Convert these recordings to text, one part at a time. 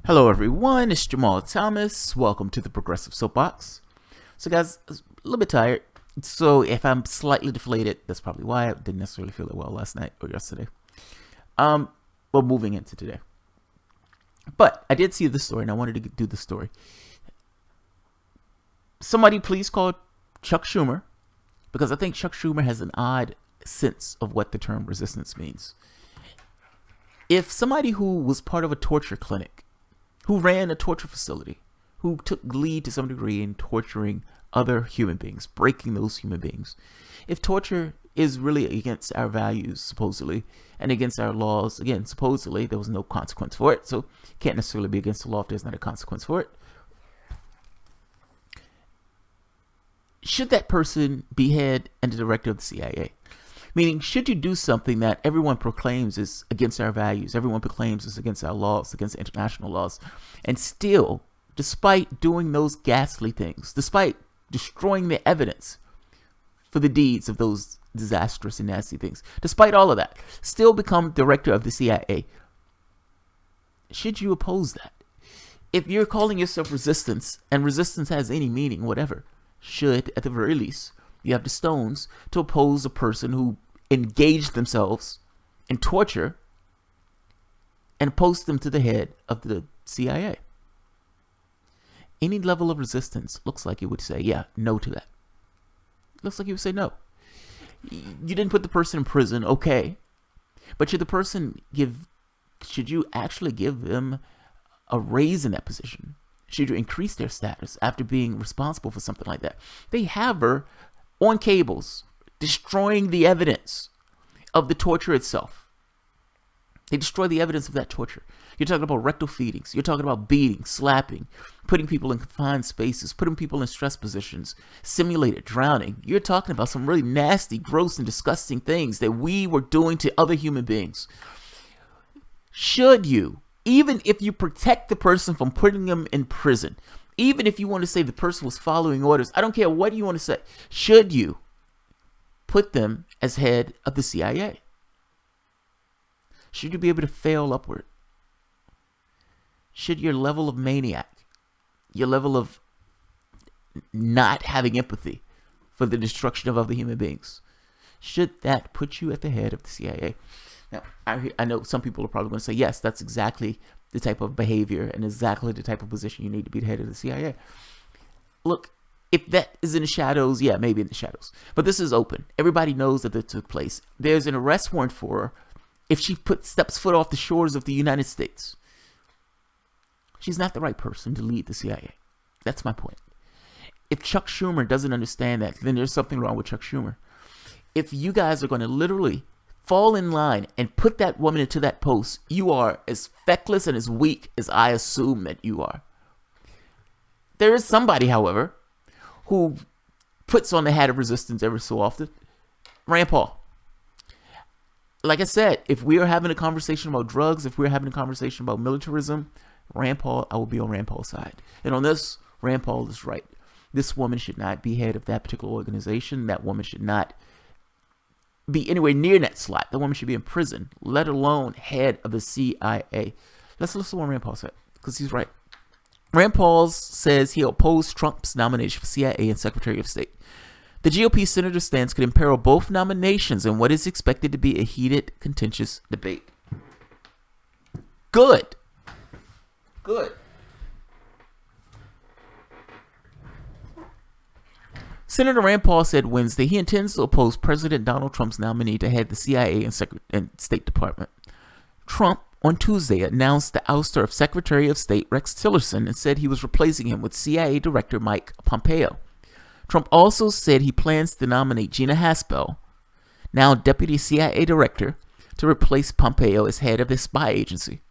Hello everyone, it's Jamal Thomas. Welcome to the Progressive Soapbox. So guys, I was a little bit tired. So if I'm slightly deflated, that's probably why. I didn't necessarily feel it well last night or yesterday. Well, moving into today. But I did see the story and I wanted to do the story. Somebody please call Chuck Schumer, because I think Chuck Schumer has an odd sense of what the term resistance means. If somebody who was part of a torture clinic, who ran a torture facility, who took lead to some degree in torturing other human beings, breaking those human beings, if torture is really against our values, supposedly, and against our laws, again, supposedly, there was no consequence for it, so it can't necessarily be against the law if there's not a consequence for it. Should that person be head and the director of the CIA? Meaning, should you do something that everyone proclaims is against our values, everyone proclaims is against our laws, against international laws, and still, despite doing those ghastly things, despite destroying the evidence for the deeds of those disastrous and nasty things, despite all of that, still become director of the CIA? Should you oppose that? If you're calling yourself resistance, and resistance has any meaning, whatever, should, at the very least, you have the stones to oppose a person who engaged themselves in torture and post them to the head of the CIA. Any level of resistance looks like it would say, yeah, no to that. Looks like you would say no. You didn't put the person in prison, okay. But should you actually give them a raise in that position? Should you increase their status after being responsible for something like that? They have her on cables, destroying the evidence of the torture itself. They destroy the evidence of that torture. You're talking about rectal feedings. You're talking about beating, slapping, putting people in confined spaces, putting people in stress positions, simulated drowning. You're talking about some really nasty, gross, and disgusting things that we were doing to other human beings. Should you, even if you protect the person from putting them in prison, even if you want to say the person was following orders, I don't care what you want to say, should you put them as head of the CIA? Should you be able to fail upward? Should your level of maniac, your level of not having empathy for the destruction of other human beings, should that put you at the head of the CIA? Now, I know some people are probably going to say, yes, that's exactly the type of behavior and exactly the type of position you need to be the head of the CIA. Look, if that is in the shadows, yeah, maybe in the shadows. But this is open. Everybody knows that it took place. There's an arrest warrant for her if she steps foot off the shores of the United States. She's not the right person to lead the CIA. That's my point. If Chuck Schumer doesn't understand that, then there's something wrong with Chuck Schumer. If you guys are going to literally fall in line and put that woman into that post, you are as feckless and as weak as I assume that you are. There is somebody, however, who puts on the hat of resistance every so often. Rand Paul. Like I said, if we are having a conversation about drugs, if we're having a conversation about militarism, Rand Paul, I will be on Rand Paul's side. And on this, Rand Paul is right. This woman should not be head of that particular organization. That woman should not be anywhere near that slot. The woman should be in prison, let alone head of the CIA. Let's listen to what Rand Paul said, because he's right. Rand Paul says he'll oppose Trump's nomination for CIA and Secretary of State. The GOP senator stance could imperil both nominations in what is expected to be a heated, contentious debate. Good. Senator Rand Paul said Wednesday he intends to oppose President Donald Trump's nominee to head the CIA and State Department. Trump, on Tuesday, announced the ouster of Secretary of State Rex Tillerson and said he was replacing him with CIA Director Mike Pompeo. Trump also said he plans to nominate Gina Haspel, now Deputy CIA Director, to replace Pompeo as head of the spy agency.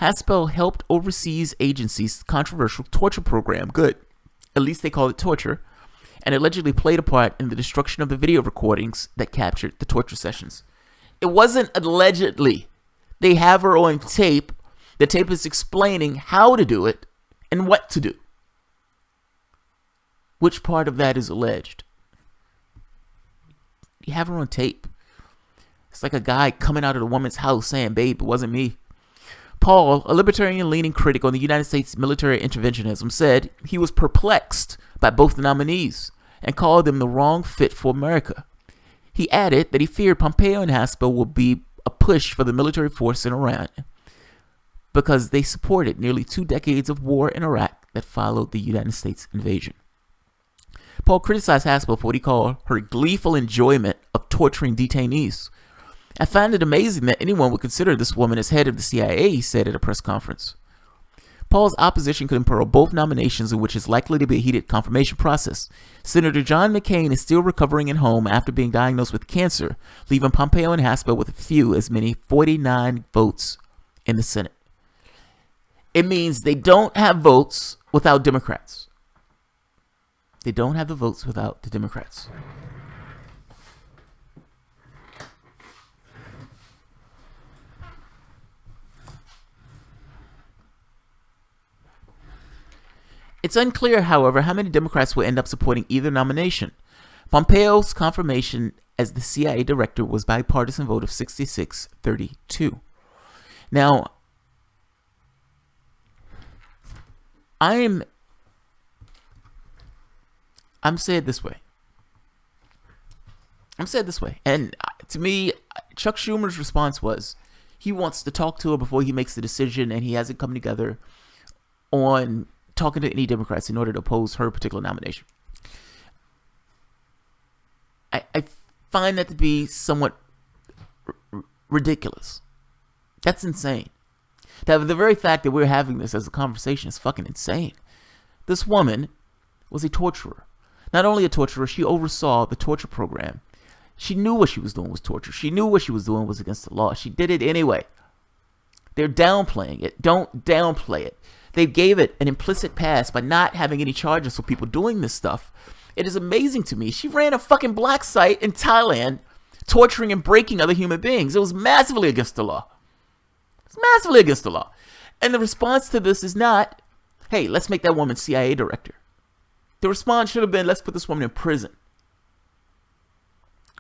Haspel helped overseas agency's controversial torture program, good, at least they call it torture, and allegedly played a part in the destruction of the video recordings that captured the torture sessions. It wasn't allegedly. They have her on tape. The tape is explaining how to do it and what to do. Which part of that is alleged? You have her on tape. It's like a guy coming out of the woman's house saying, babe, it wasn't me. Paul, a libertarian-leaning critic on the United States military interventionism, said he was perplexed by both the nominees and called them the wrong fit for America. He added that he feared Pompeo and Haspel would be a push for the military force in Iran because they supported nearly 2 decades of war in Iraq that followed the United States invasion. Paul criticized Haspel for what he called her gleeful enjoyment of torturing detainees. I find it amazing that anyone would consider this woman as head of the CIA, he said at a press conference. Paul's opposition could imperil both nominations, in which is likely to be a heated confirmation process. Senator John McCain is still recovering at home after being diagnosed with cancer, leaving Pompeo and Haspel with as many 49 votes in the Senate. It means they don't have votes without Democrats. They don't have the votes without the Democrats. It's unclear, however, how many Democrats will end up supporting either nomination. Pompeo's confirmation as the CIA director was bipartisan vote of 66-32. Now, I'm saying this way. And to me, Chuck Schumer's response was he wants to talk to her before he makes the decision, and he hasn't come together on talking to any Democrats in order to oppose her particular nomination. I find that to be somewhat ridiculous. That's insane. The very fact that we're having this as a conversation is fucking insane. This woman was a torturer. Not only a torturer, she oversaw the torture program. She knew what she was doing was torture. She knew what she was doing was against the law. She did it anyway. They're downplaying it. Don't downplay it. They gave it an implicit pass by not having any charges for people doing this stuff. It is amazing to me. She ran a fucking black site in Thailand, torturing and breaking other human beings. It was massively against the law. It's massively against the law. And the response to this is not, hey, let's make that woman CIA director. The response should have been, let's put this woman in prison.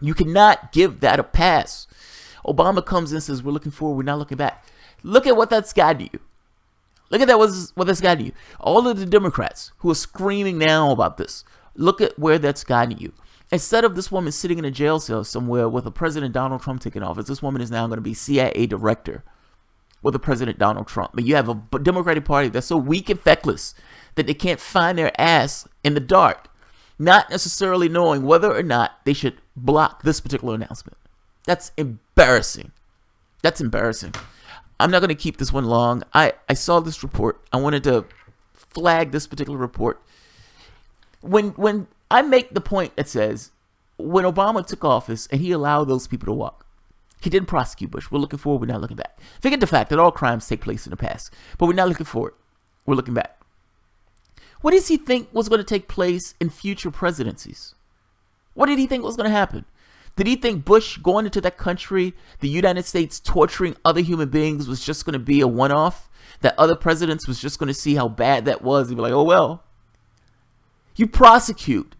You cannot give that a pass. Obama comes in and says, we're looking forward, we're not looking back. Look at what that's gotten you. Look at that, what that's gotten you. All of the Democrats who are screaming now about this, look at where that's gotten you. Instead of this woman sitting in a jail cell somewhere with a President Donald Trump taking office, this woman is now going to be CIA director with a President Donald Trump. But you have a Democratic Party that's so weak and feckless that they can't find their ass in the dark, not necessarily knowing whether or not they should block this particular announcement. That's embarrassing. That's embarrassing. I'm not going to keep this one long. I saw this report. I wanted to flag this particular report. When I make the point that says, when Obama took office and he allowed those people to walk, he didn't prosecute Bush. We're looking forward. We're not looking back. Forget the fact that all crimes take place in the past, but we're not looking forward. We're looking back. What does he think was going to take place in future presidencies? What did he think was going to happen? Did he think Bush going into that country, the United States torturing other human beings, was just going to be a one-off? That other presidents was just going to see how bad that was and be like, oh, well. You prosecute,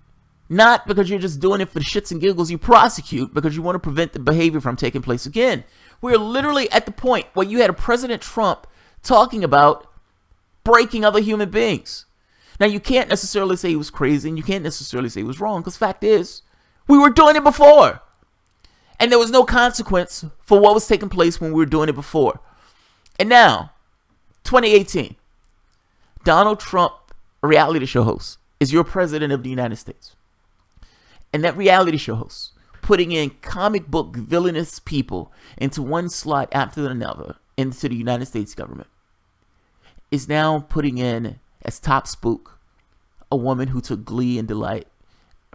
not because you're just doing it for the shits and giggles. You prosecute because you want to prevent the behavior from taking place again. We're literally at the point where you had a President Trump talking about breaking other human beings. Now, you can't necessarily say he was crazy, and you can't necessarily say he was wrong, because fact is, we were doing it before. And there was no consequence for what was taking place when we were doing it before. And now, 2018, Donald Trump, a reality show host, is your president of the United States. And that reality show host, putting in comic book villainous people into one slot after another into the United States government, is now putting in as top spook a woman who took glee and delight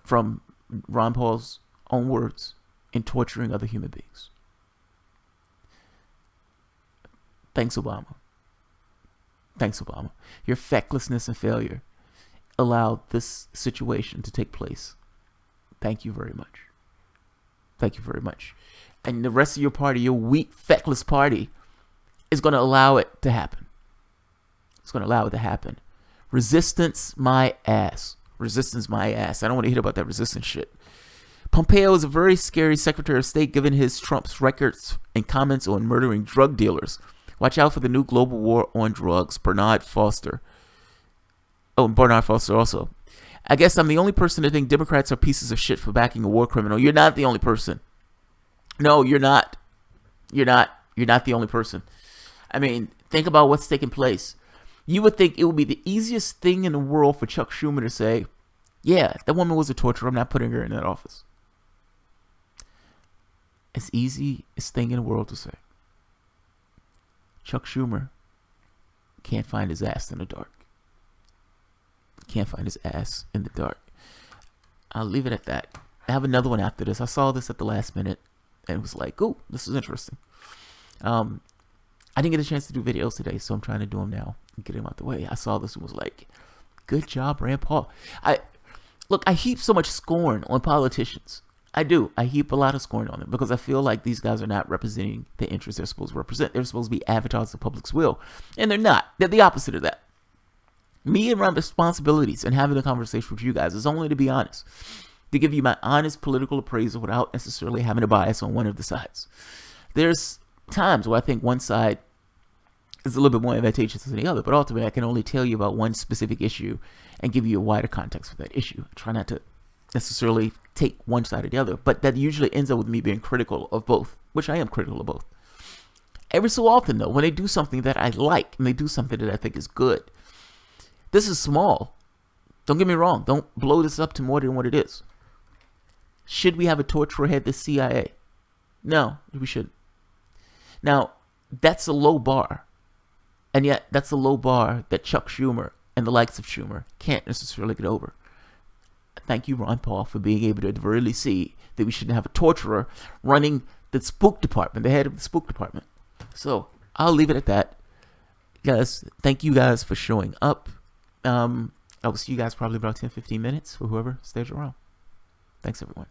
from Ron Paul's own words in torturing other human beings. Thanks, Obama. Thanks, Obama. Your fecklessness and failure allowed this situation to take place. Thank you very much. Thank you very much. And the rest of your party, your weak, feckless party, is going to allow it to happen. It's going to allow it to happen. Resistance my ass. Resistance my ass. I don't want to hear about that resistance shit. Pompeo is a very scary Secretary of State given his Trump's records and comments on murdering drug dealers Watch out for the new global war on drugs. Bernard Foster. Oh, and Bernard Foster also. I guess I'm the only person to think Democrats are pieces of shit for backing a war criminal. You're not the only person. No, you're not. You're not. You're not the only person. I mean, think about what's taking place. You would think it would be the easiest thing in the world for Chuck Schumer to say, yeah, that woman was a torturer. I'm not putting her in that office. As easiest thing in the world to say. Chuck Schumer can't find his ass in the dark. Can't find his ass in the dark. I'll leave it at that. I have another one after this. I saw this at the last minute and was like, "Ooh, this is interesting." I didn't get a chance to do videos today, so I'm trying to do them now and get them out the way. I saw this and was like, "Good job, Rand Paul." I heap so much scorn on politicians. I do. I heap a lot of scorn on them because I feel like these guys are not representing the interests they're supposed to represent. They're supposed to be avatars of the public's will, and they're not. They're the opposite of that. Me and my responsibilities and having a conversation with you guys is only to be honest, to give you my honest political appraisal without necessarily having a bias on one of the sides. There's times where I think one side is a little bit more advantageous than the other, but ultimately I can only tell you about one specific issue and give you a wider context for that issue. I try not to necessarily take one side or the other, but that usually ends up with me being critical of both, which I am critical of both. Every so often, though, when they do something that I like and they do something that I think is good, this is small. Don't get me wrong. Don't blow this up to more than what it is. Should we have a torturer head the CIA? No, we shouldn't. Now, that's a low bar. And yet, that's a low bar that Chuck Schumer and the likes of Schumer can't necessarily get over. Thank you, Ron Paul, for being able to really see that we shouldn't have a torturer running the spook department, the head of the spook department. So, I'll leave it at that. Guys, thank you guys for showing up. I will see you guys probably about 10-15 minutes for whoever stays around. Thanks, everyone.